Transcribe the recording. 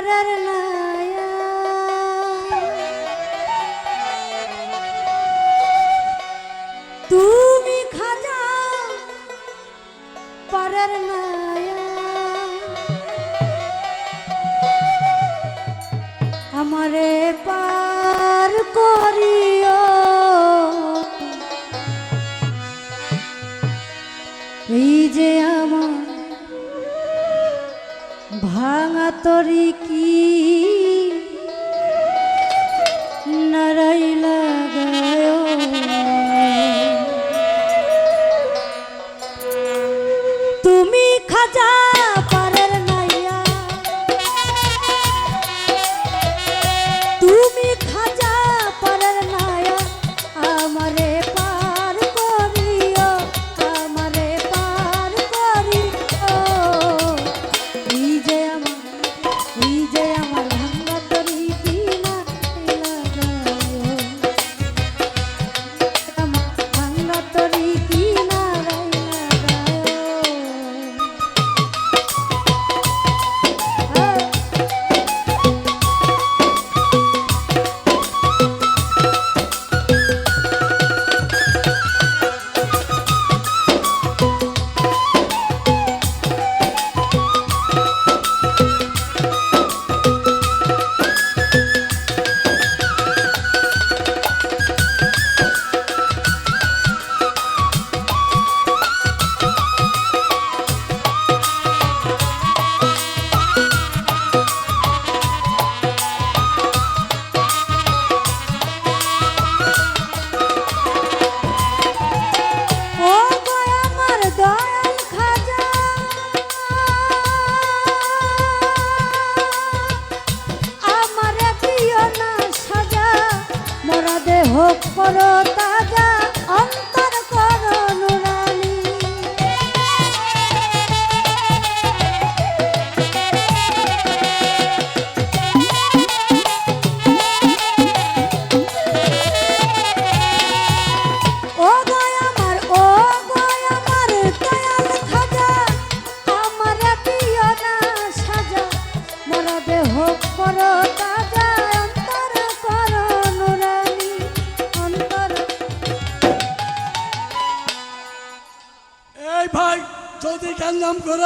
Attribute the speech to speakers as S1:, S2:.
S1: পরের নায়া তুমি খাজা পরের নায়া আমারে পার করিও এই যে আমার ভাঙা তরি কি নারাই লাগায় তুমি খাজা পারের নাইয়া তুমি খাজা পারের নাইয়া আমারে পার করিও আমারে পার করিও এই যে আমার ভাঙা তরি কি নারাই লাগায় আমার ভাঙা তরি কি নারাই হোক করো তাজা অন্তর করো নুরানি ও গয় আমার দয়াল খাজা আমার দিও না সাজা মোরা দেহ করো তাজা অন্তর করো নুরানি
S2: এই ভাই যদি গান নাম করে